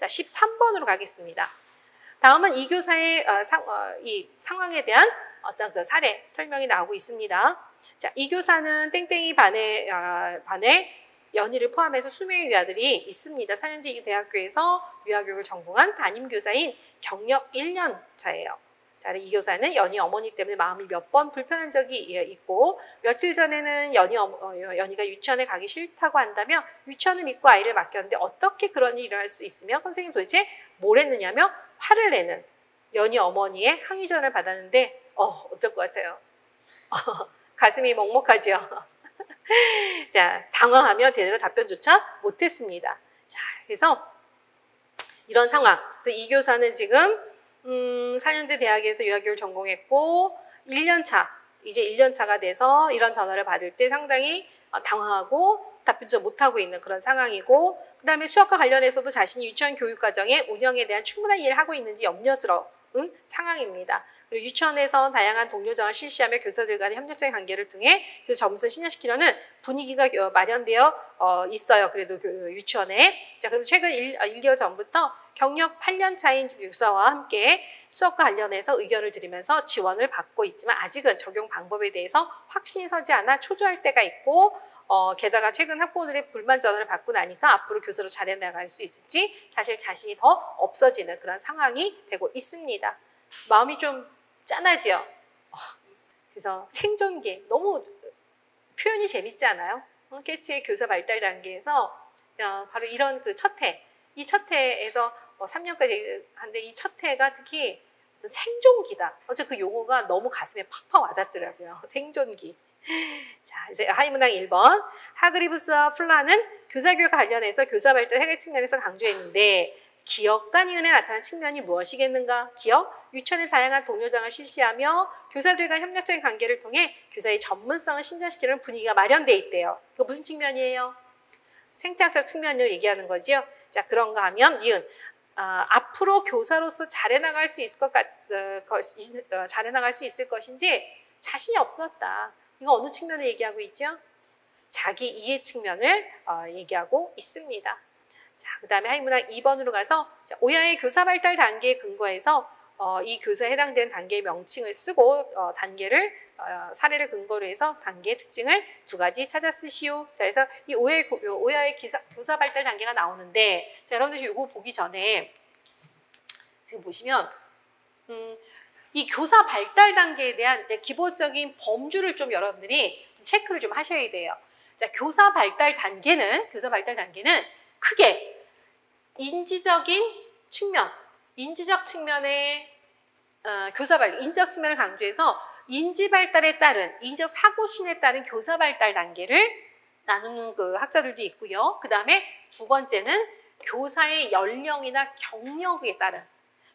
자, 13번으로 가겠습니다. 다음은 이 교사의 이 상황에 대한 어떤 그 사례 설명이 나오고 있습니다. 자, 이 교사는 땡땡이 반에 연희를 포함해서 수명의 유아들이 있습니다. 4년제 대학교에서 유아교육을 전공한 담임교사인 경력 1년 차예요. 자, 이 교사는 연희 어머니 때문에 마음이 몇 번 불편한 적이 있고 며칠 전에는 연희가 유치원에 가기 싫다고 한다며 유치원을 믿고 아이를 맡겼는데 어떻게 그런 일을 할 수 있으며 선생님 도대체 뭘 했느냐며 화를 내는 연희 어머니의 항의 전화를 받았는데 어떨 것 같아요? 가슴이 먹먹하죠. 자, 당황하며 제대로 답변조차 못했습니다. 자, 그래서 이런 상황. 그래서 이 교사는 지금 4년제 대학에서 유아교육을 전공했고 1년차, 이제 1년차가 돼서 이런 전화를 받을 때 상당히 당황하고 답변조차 못하고 있는 그런 상황이고 그 다음에 수학과 관련해서도 자신이 유치원 교육과정의 운영에 대한 충분한 이해를 하고 있는지 염려스러운 상황입니다. 그리고 유치원에서 다양한 동료정을 실시하며 교사들 간의 협력적인 관계를 통해 교사 점수를 신뢰시키려는 분위기가 마련되어 있어요. 그래도 유치원에. 자, 그럼 최근 1개월 전부터 경력 8년 차인 교사와 함께 수업과 관련해서 의견을 드리면서 지원을 받고 있지만 아직은 적용 방법에 대해서 확신이 서지 않아 초조할 때가 있고 게다가 최근 학부모들의 불만 전화를 받고 나니까 앞으로 교사로 잘해나갈 수 있을지 사실 자신이 더 없어지는 그런 상황이 되고 있습니다. 마음이 좀 짠하죠. 그래서 생존기 너무 표현이 재밌지 않아요? 캐치의 교사 발달 단계에서 바로 이런 그 첫 해, 이 첫 해에서 3년까지 하는데 이 첫 해가 특히 생존기다. 어제 그 용어가 너무 가슴에 팍팍 와닿더라고요. 생존기. 자, 이제 하이문항 1번. 하그리브스와 플라는 교사교육과 관련해서 교사 발달 해결 측면에서 강조했는데 기업과 니은에 나타난 측면이 무엇이겠는가? 기업, 유치원에서 다양한 동료장을 실시하며 교사들과 협력적인 관계를 통해 교사의 전문성을 신장시키는 분위기가 마련돼 있대요. 이거 무슨 측면이에요? 생태학적 측면을 얘기하는 거죠. 자, 그런가 하면 니은 앞으로 교사로서 잘해나갈 수 있을 잘해나갈 수 있을 것인지 자신이 없었다. 이거 어느 측면을 얘기하고 있죠? 자기 이해 측면을 얘기하고 있습니다. 자, 그 다음에 하이문항 2번으로 가서 오야의 교사 발달 단계에 근거해서 이 교사에 해당되는 단계의 명칭을 쓰고 단계를 사례를 근거로 해서 단계의 특징을 두 가지 찾아 쓰시오. 자, 그래서 이 오야의 교사 발달 단계가 나오는데 자, 여러분들 이거 보기 전에 지금 보시면 이 교사 발달 단계에 대한 이제 기본적인 범주를 좀 여러분들이 체크를 좀 하셔야 돼요. 자, 교사 발달 단계는 크게 인지적인 측면, 인지적 측면의 교사 발달, 인지적 측면을 강조해서 인지 발달에 따른, 인지적 사고 순에 따른 교사 발달 단계를 나누는 그 학자들도 있고요. 그 다음에 두 번째는 교사의 연령이나 경력에 따른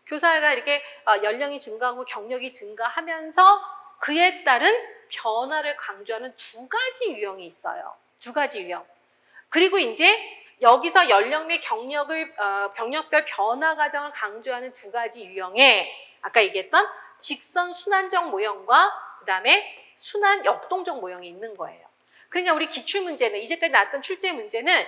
교사가 이렇게 연령이 증가하고 경력이 증가하면서 그에 따른 변화를 강조하는 두 가지 유형이 있어요. 두 가지 유형. 그리고 이제 여기서 연령 및 경력별 변화 과정을 강조하는 두 가지 유형에 아까 얘기했던 직선 순환적 모형과 그 다음에 순환 역동적 모형이 있는 거예요. 그러니까 우리 기출문제는 이제까지 나왔던 출제 문제는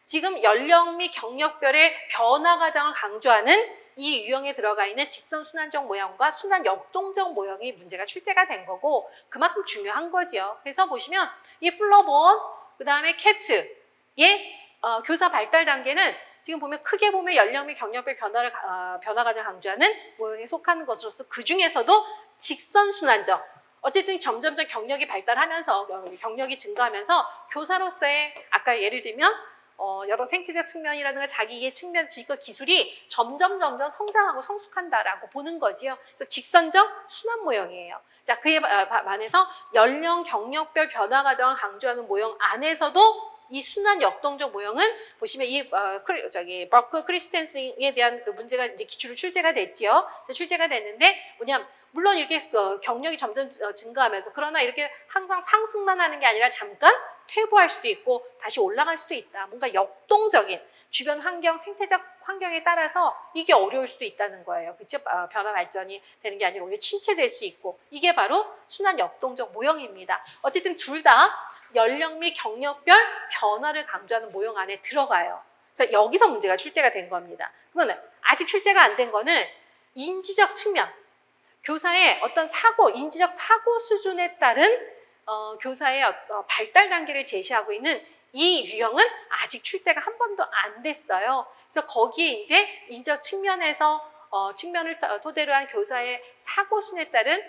지금 연령 및 경력별의 변화 과정을 강조하는 이 유형에 들어가 있는 직선 순환적 모형과 순환 역동적 모형이 문제가 출제가 된 거고 그만큼 중요한 거죠. 그래서 보시면 이 플러본 그 다음에 캐츠의 교사 발달 단계는 지금 보면 크게 보면 연령 및 경력별 변화 과정을 강조하는 모형에 속하는 것으로서 그 중에서도 직선 순환적 어쨌든 점점점 경력이 발달하면서 경력이 증가하면서 교사로서의 아까 예를 들면 여러 생태적 측면이라든가 자기 이해 측면 지식 기술이 점점 성장하고 성숙한다라고 보는 거지요. 그래서 직선적 순환 모형이에요. 자, 그에 반해서 연령 경력별 변화 과정을 강조하는 모형 안에서도 이 순환 역동적 모형은 보시면 이 버크 크리스텐슨에 대한 그 문제가 이제 기출로 출제가 됐지요. 출제가 됐는데 뭐냐면 물론 이렇게 경력이 점점 증가하면서 그러나 이렇게 항상 상승만 하는 게 아니라 잠깐 퇴보할 수도 있고 다시 올라갈 수도 있다. 뭔가 역동적인 주변 환경, 생태적 환경에 따라서 이게 어려울 수도 있다는 거예요. 그렇죠? 변화 발전이 되는 게 아니라 오히려 침체될 수 있고 이게 바로 순환 역동적 모형입니다. 어쨌든 둘 다 연령 및 경력별 변화를 강조하는 모형 안에 들어가요. 그래서 여기서 문제가 출제가 된 겁니다. 그러면 아직 출제가 안 된 거는 인지적 측면, 교사의 어떤 사고, 인지적 사고 수준에 따른 교사의 발달 단계를 제시하고 있는 이 유형은 아직 출제가 한 번도 안 됐어요. 그래서 거기에 이제 인지적 측면에서 측면을 토대로 한 교사의 사고 수준에 따른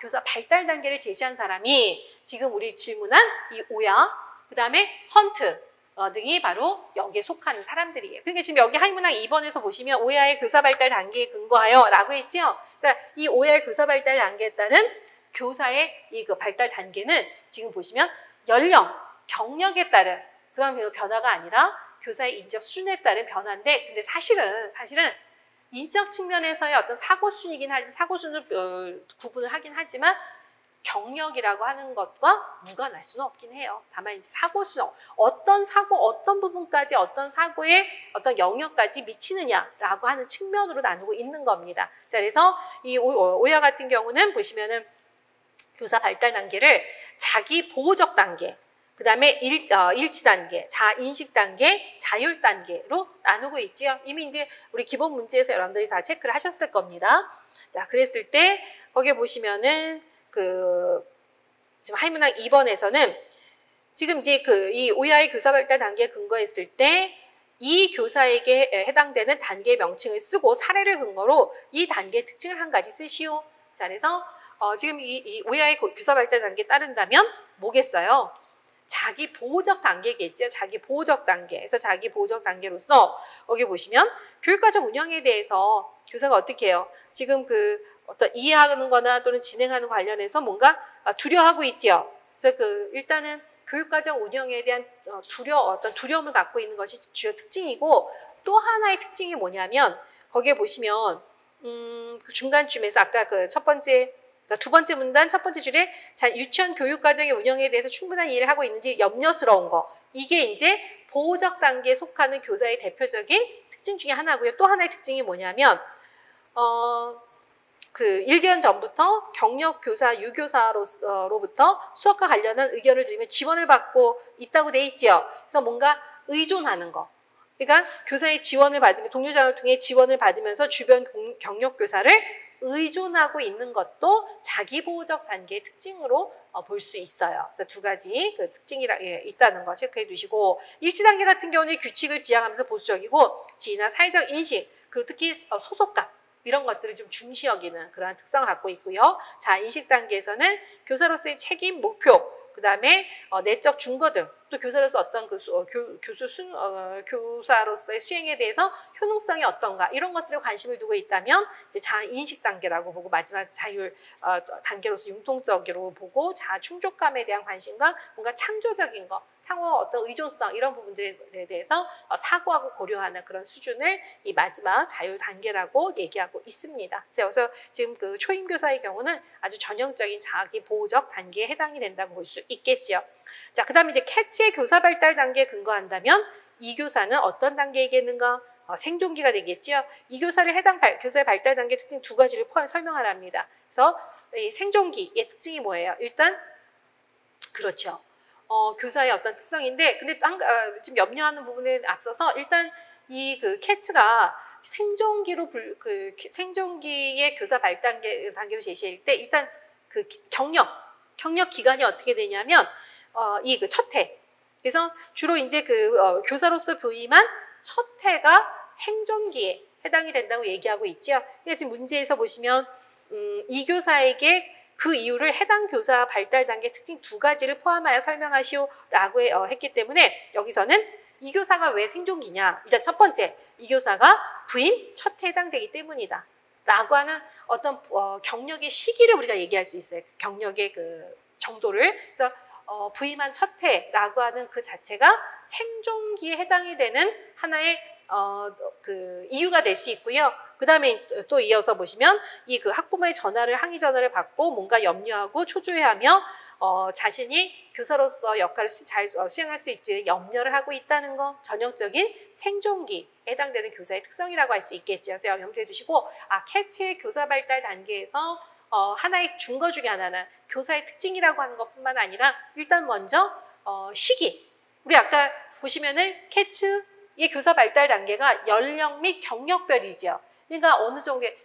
교사 발달 단계를 제시한 사람이 지금 우리 질문한 이 오야, 그 다음에 헌트 등이 바로 여기에 속하는 사람들이에요. 그러니까 지금 여기 하이문항 2번에서 보시면 오야의 교사 발달 단계에 근거하여 라고 했죠. 그러니까 이 오야의 교사 발달 단계에 따른 교사의 이 그 발달 단계는 지금 보시면 연령, 경력에 따른 그런 변화가 아니라 교사의 인적 수준에 따른 변화인데, 근데 사실은 인적 측면에서의 어떤 사고 수준이긴 하지만 사고 수준을 구분을 하긴 하지만 경력이라고 하는 것과 무관할 수는 없긴 해요. 다만 이제 사고 수준, 어떤 사고, 어떤 부분까지 어떤 사고의 어떤 영역까지 미치느냐라고 하는 측면으로 나누고 있는 겁니다. 자, 그래서 이 오야 같은 경우는 보시면은 교사 발달 단계를 자기 보호적 단계, 그 다음에 일치 단계, 인식 단계, 자율 단계로 나누고 있지요. 이미 이제 우리 기본 문제에서 여러분들이 다 체크를 하셨을 겁니다. 자, 그랬을 때 거기에 보시면은 지금 하이문항 2번에서는 지금 이제 이 오야의 교사 발달 단계에 근거했을 때 이 교사에게 해당되는 단계의 명칭을 쓰고 사례를 근거로 이 단계의 특징을 한 가지 쓰시오. 자, 그래서 지금 이 오야의 교사 발달 단계에 따른다면 뭐겠어요? 자기 보호적 단계겠죠. 자기 보호적 단계. 그래서 자기 보호적 단계로서 여기 보시면 교육과정 운영에 대해서 교사가 어떻게 해요? 지금 어떤 이해하는 거나 또는 진행하는 관련해서 뭔가 두려워하고 있지요. 그래서 일단은 교육과정 운영에 대한 어떤 두려움을 갖고 있는 것이 주요 특징이고, 또 하나의 특징이 뭐냐면 거기에 보시면 그 중간쯤에서 아까 첫 번째, 그러니까 두 번째 문단 첫 번째 줄에 유치원 교육과정의 운영에 대해서 충분한 이해를 하고 있는지 염려스러운 거, 이게 이제 보호적 단계에 속하는 교사의 대표적인 특징 중에 하나고요. 또 하나의 특징이 뭐냐면 1개월 전부터 경력 교사, 유교사로부터 수업과 관련한 의견을 드리면 지원을 받고 있다고 돼 있지요. 그래서 뭔가 의존하는 거. 그러니까 교사의 지원을 받으면, 동료자를 통해 지원을 받으면서 주변 경력 교사를 의존하고 있는 것도 자기 보호적 단계의 특징으로 볼 수 있어요. 그래서 두 가지 특징이 있다는 거 체크해 두시고, 일치 단계 같은 경우는 규칙을 지향하면서 보수적이고 지위나 사회적 인식, 그리고 특히 소속감 이런 것들을 좀 중시 여기는 그러한 특성을 갖고 있고요. 자, 인식 단계에서는 교사로서의 책임, 목표, 그 다음에 내적 준거 등, 또 교사로서 어떤 교사로서의 수행에 대해서 효능성이 어떤가, 이런 것들에 관심을 두고 있다면 이제 자인식 단계라고 보고, 마지막 자율 단계로서 융통적으로 보고, 충족감에 대한 관심과 뭔가 창조적인 거, 상호 어떤 의존성, 이런 부분들에 대해서 사고하고 고려하는 그런 수준을 이 마지막 자율 단계라고 얘기하고 있습니다. 그래서 지금 초임 교사의 경우는 아주 전형적인 자기 보호적 단계에 해당이 된다고 볼 수 있겠죠. 자, 그 다음에 이제 캐치의 교사 발달 단계에 근거한다면 이 교사는 어떤 단계이겠는가? 생존기가 되겠죠. 이 교사를 해당 교사의 발달 단계 특징 두 가지를 설명하랍니다. 그래서 이 생존기의 특징이 뭐예요? 일단 그렇죠. 교사의 어떤 특성인데, 근데 지금 염려하는 부분에 앞서서 일단 이 캐츠가 생존기의 교사 발달 단계로 제시할 때 일단 경력 기간이 어떻게 되냐면 이 첫 해. 그래서 주로 이제 교사로서 부임한 첫 해가 생존기에 해당이 된다고 얘기하고 있죠. 그러니까 지금 문제에서 보시면 이 교사에게 그 이유를 해당 교사 발달 단계 특징 두 가지를 포함하여 설명하시오라고 했기 때문에 여기서는 이 교사가 왜 생존기냐? 일단 첫 번째, 이 교사가 부임 첫 해에 해당되기 때문이다 라고 하는 어떤 경력의 시기를 우리가 얘기할 수 있어요. 경력의 정도를. 그래서 부임한 첫 해라고 하는 그 자체가 생존기에 해당이 되는 하나의 이유가 될 수 있고요. 그 다음에 또 이어서 보시면 이 학부모의 항의 전화를 받고 뭔가 염려하고 초조해하며 자신이 교사로서 역할을 잘 수행할 수 있지 염려를 하고 있다는 거, 전형적인 생존기에 해당되는 교사의 특성이라고 할 수 있겠죠. 그래서 염두해 두시고, 캐치의 교사 발달 단계에서 하나의 준거 중에 하나는 교사의 특징이라고 하는 것뿐만 아니라 일단 먼저 시기, 우리 아까 보시면은 캐츠 이 교사 발달 단계가 연령 및 경력별이죠. 그러니까 어느 정도의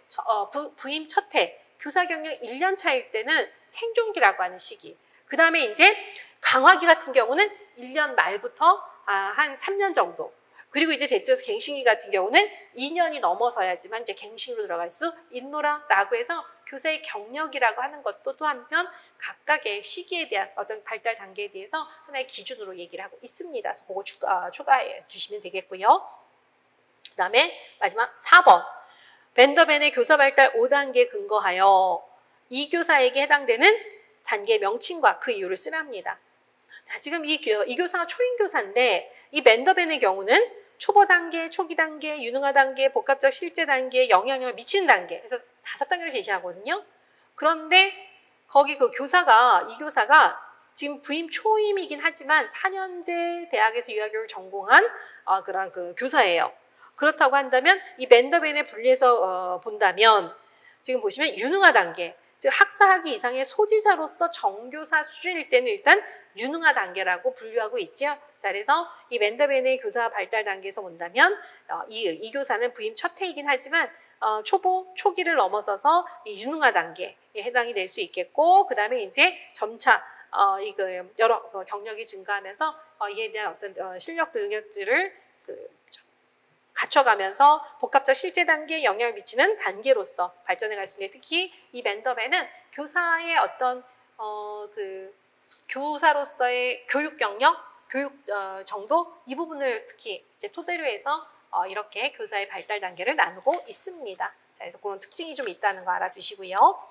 부임 첫 해, 교사 경력 1년 차일 때는 생존기라고 하는 시기. 그 다음에 이제 강화기 같은 경우는 1년 말부터 한 3년 정도. 그리고 이제 대체로 갱신기 같은 경우는 2년이 넘어서야지만 이제 갱신으로 들어갈 수 있노라라고 해서 교사의 경력이라고 하는 것도 또 한편 각각의 시기에 대한 어떤 발달 단계에 대해서 하나의 기준으로 얘기를 하고 있습니다. 그래서 그거 추가해 주시면 되겠고요. 그 다음에 마지막 4번. 벤더벤의 교사 발달 5단계에 근거하여 이 교사에게 해당되는 단계 명칭과 그 이유를 쓰랍니다. 자, 지금 이 교사가 초임 교사인데 이 벤더벤의 경우는 초보 단계, 초기 단계, 유능화 단계, 복합적 실제 단계, 영향력을 미치는 단계. 그래서 5단계를 제시하거든요. 그런데 거기 이 교사가 지금 부임 초임이긴 하지만 4년제 대학에서 유아교육을 전공한 그런 그 교사예요. 그렇다고 한다면 이 벤더벤에 분리해서 본다면 지금 보시면 유능화 단계, 즉 학사학위 이상의 소지자로서 정교사 수준일 때는 일단 유능화 단계라고 분류하고 있죠. 자, 그래서 이 벤더벤의 교사 발달 단계에서 본다면 이 교사는 부임 첫 해이긴 하지만 초기를 넘어서서 이 유능화 단계에 해당이 될 수 있겠고, 그 다음에 이제 점차 여러 경력이 증가하면서 이에 대한 어떤 실력 능력들을 갖춰가면서 복합적 실제 단계에 영향을 미치는 단계로서 발전해 갈 수 있는데, 특히 이 벤더벤은 교사의 어떤 교사로서의 교육 경력, 교육 정도 이 부분을 특히 이제 토대로 해서 이렇게 교사의 발달 단계를 나누고 있습니다. 자, 그래서 그런 특징이 좀 있다는 거 알아두시고요.